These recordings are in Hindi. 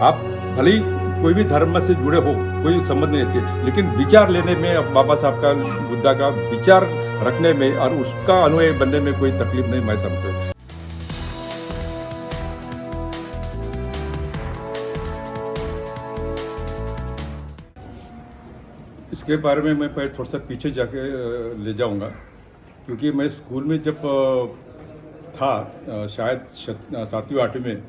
आप भले ही कोई भी धर्म से जुड़े हो, कोई संबंध नहीं है, लेकिन विचार लेने में अब बाबा साहब का, बुद्धा का विचार रखने में और उसका अनुयायी बनने में कोई तकलीफ नहीं मैं समझता। इसके बारे में मैं पहले थोड़ा सा पीछे जाके ले जाऊंगा, क्योंकि मैं स्कूल में जब था, शायद 7वीं 8वीं में,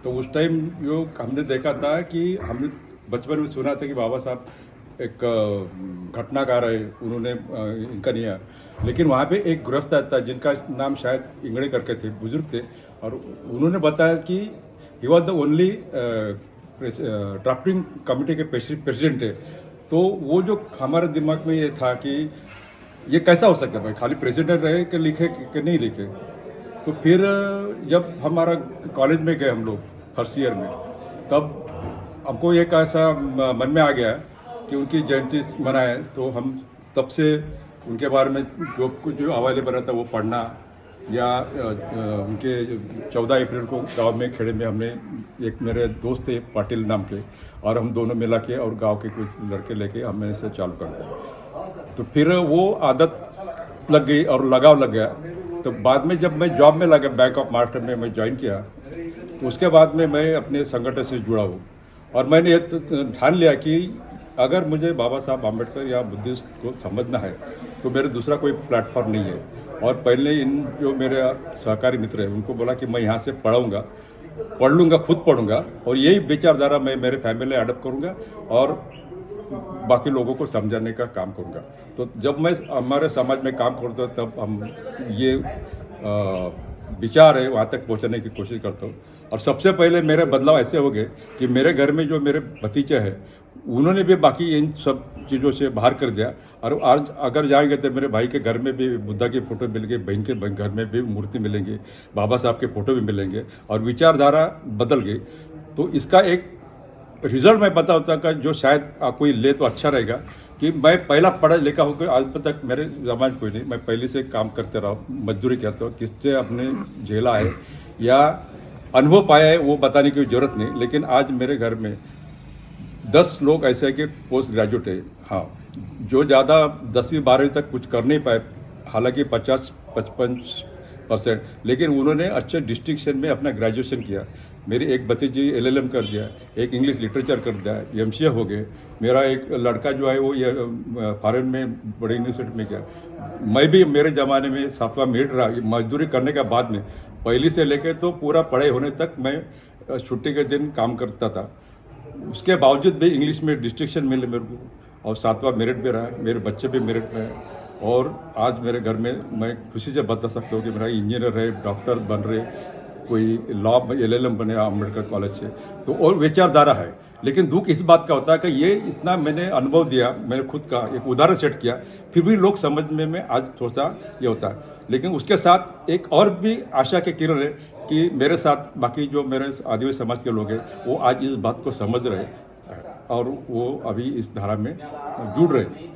तो उस टाइम जो हमने देखा था कि हमने बचपन में सुना था कि बाबा साहब एक घटनाकार है, उन्होंने इनका नहीं है, लेकिन वहाँ पे एक गृहस्थ था जिनका नाम शायद इंगड़े करके थे, बुजुर्ग थे, और उन्होंने बताया कि he was the only drafting committee के प्रेसिडेंट है। तो वो जो हमारे दिमाग में ये था कि ये कैसा हो सकता है भाई, खाली प्रेसिडेंट रहे कि लिखे कि नहीं लिखे। तो फिर जब हमारा कॉलेज में गए हम लोग फर्स्ट ईयर में, तब हमको एक ऐसा मन में आ गया कि उनकी जयंती मनाए, तो हम तब से उनके बारे में जो कुछ जो अवेलेबल रहता वो पढ़ना, या उनके 14 अप्रैल को गांव में खेड़े में हमने, एक मेरे दोस्त थे पाटिल नाम के, और हम दोनों मिला के और गांव के कुछ लड़के लेके हमने इसे चालू कर दिया। तो फिर वो आदत लग गई और लगाव लग गया। तो बाद में जब मैं जॉब में लगा, बैंक ऑफ महाराष्ट्र में मैं ज्वाइन किया, तो उसके बाद में मैं अपने संगठन से जुड़ा हूँ, और मैंने ये ठान लिया कि अगर मुझे बाबा साहब आम्बेडकर या बुद्धिस्ट को समझना है तो मेरे दूसरा कोई प्लेटफॉर्म नहीं है। और पहले इन जो मेरे सहकारी मित्र हैं उनको बोला कि मैं यहाँ से पढ़ लूँगा, खुद पढ़ूँगा, और यही विचारधारा मैं मेरे फैमिली में अडॉप्ट करूँगा और बाकी लोगों को समझाने का काम करूँगा। तो जब मैं हमारे समाज में काम करता हूँ तब हम ये विचार है वहाँ तक पहुँचाने की कोशिश करता हूँ। और सबसे पहले मेरे बदलाव ऐसे हो गए कि मेरे घर में जो मेरे भतीजे हैं उन्होंने भी बाकी इन सब चीज़ों से बाहर कर दिया, और आज अगर जाएंगे तो मेरे भाई के घर में भी बुद्धा की फ़ोटो मिल गई, बहन के घर में भी मूर्ति मिलेंगी, बाबा साहब के फ़ोटो भी मिलेंगे, और विचारधारा बदल गई। तो इसका एक रिजल्ट मैं बता होता का जो शायद कोई ले तो अच्छा रहेगा कि मैं पहला पढ़ा लिखा होकर आज तक मेरे समाज कोई नहीं, मैं पहले से काम करते रहा, मजदूरी करता हूँ, किससे अपने झेला है या अनुभव पाया है वो बताने की ज़रूरत नहीं। लेकिन आज मेरे घर में 10 लोग ऐसे हैं कि पोस्ट ग्रेजुएट है, हाँ, जो ज़्यादा 10वीं 12वीं तक कुछ कर नहीं पाए, हालांकि 50-55%, लेकिन उन्होंने अच्छे डिस्टिंक्शन में अपना ग्रेजुएशन किया। मेरी एक भतीजी LLM कर दिया, एक इंग्लिश लिटरेचर कर दिया, MCA हो गए। मेरा एक लड़का जो है वो ये फॉरेन में बड़ी यूनिवर्सिटी में किया। मैं भी मेरे ज़माने में 7वां मेरिट रहा, मजदूरी करने के बाद में पहली से लेकर तो पूरा पढ़ाई होने तक मैं छुट्टी के दिन काम करता था। उसके बावजूद भी इंग्लिश में डिस्टिंक्शन मिले मेरे को, और 7वां मेरिट भी रहा, मेरे बच्चे भी मेरिट रहे, और आज मेरे घर में मैं खुशी से बता सकता हूँ कि मेरा इंजीनियर है, डॉक्टर बन रहे, कोई लॉ LLM बने अम्बेडकर कॉलेज से। तो और विचारधारा है। लेकिन दुख इस बात का होता है कि ये इतना मैंने अनुभव दिया, मैंने खुद का एक उदाहरण सेट किया, फिर भी लोग समझने में आज थोड़ा सा ये होता है। लेकिन उसके साथ एक और भी आशा के किरण है कि मेरे साथ बाकी जो मेरे आदिवासी समाज के लोग हैं वो आज इस बात को समझ रहे हैं और वो अभी इस धारा में जुड़ रहे हैं।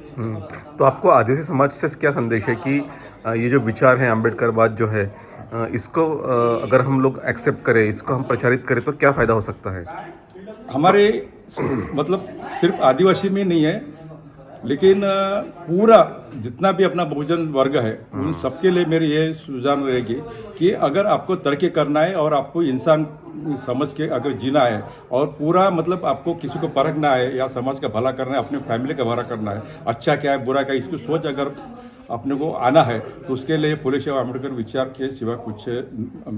तो आपको आदिवासी समाज से क्या संदेश है कि ये जो विचार है अम्बेडकरवाद जो है, इसको अगर हम लोग एक्सेप्ट करें, इसको हम प्रचारित करें तो क्या फ़ायदा हो सकता है? हमारे मतलब सिर्फ आदिवासी में नहीं है, लेकिन पूरा जितना भी अपना बहुजन वर्ग है उन सबके लिए मेरी ये सुझाव रहेगी कि अगर आपको तरक्की करना है और आपको इंसान समझ के अगर जीना है और पूरा मतलब आपको किसी को परखना है या समाज का भला करना है, अपने फैमिली का भला करना है, अच्छा क्या है बुरा क्या है इसकी सोच अगर अपने को आना है तो उसके लिए फुले शाह अम्बेडकर विचार के सिवा कुछ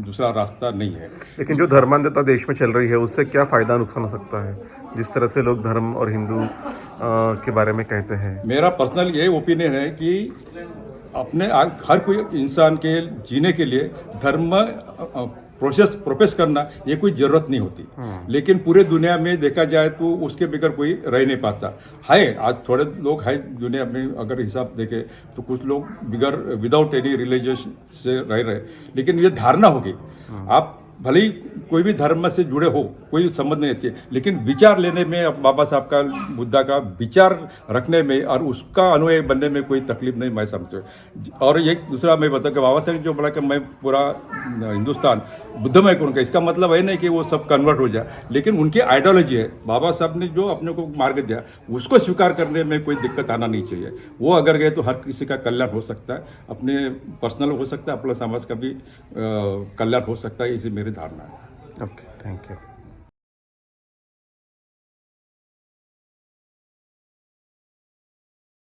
दूसरा रास्ता नहीं है। लेकिन जो धर्मांधता देश में चल रही है उससे क्या फ़ायदा नुकसान हो सकता है, जिस तरह से लोग धर्म और हिंदू के बारे में कहते हैं? मेरा पर्सनल ये ओपिनियन है कि अपने हर कोई इंसान के जीने के लिए धर्म प्रोफेस करना ये कोई ज़रूरत नहीं होती, लेकिन पूरे दुनिया में देखा जाए तो उसके बगैर कोई रह नहीं पाता है। आज थोड़े लोग हैं दुनिया में अगर हिसाब देखें तो कुछ लोग बगैर विदाउट एनी रिलीजियस से रह रहे, लेकिन ये धारणा होगी आप भले ही कोई भी धर्म से जुड़े हो, कोई संबंध नहीं रहती है, लेकिन विचार लेने में अब बाबा साहब का बुद्धा का विचार रखने में और उसका अनुयायी बनने में कोई तकलीफ नहीं मैं समझो। और एक दूसरा मैं बताऊँ कि बाबा साहब ने जो बोला कि मैं पूरा हिंदुस्तान बुद्धमय करूँगा, इसका मतलब है नहीं कि वो सब कन्वर्ट हो जाए, लेकिन उनकी आइडियोलॉजी है, बाबा साहब ने जो अपने को मार्ग दिया उसको स्वीकार करने में कोई दिक्कत आना नहीं चाहिए। वो अगर गए तो हर किसी का कल्याण हो सकता है, अपने पर्सनल हो सकता है, अपना समाज का भी कल्याण हो सकता है, इसी मेरी धारणा है। Okay, thank you.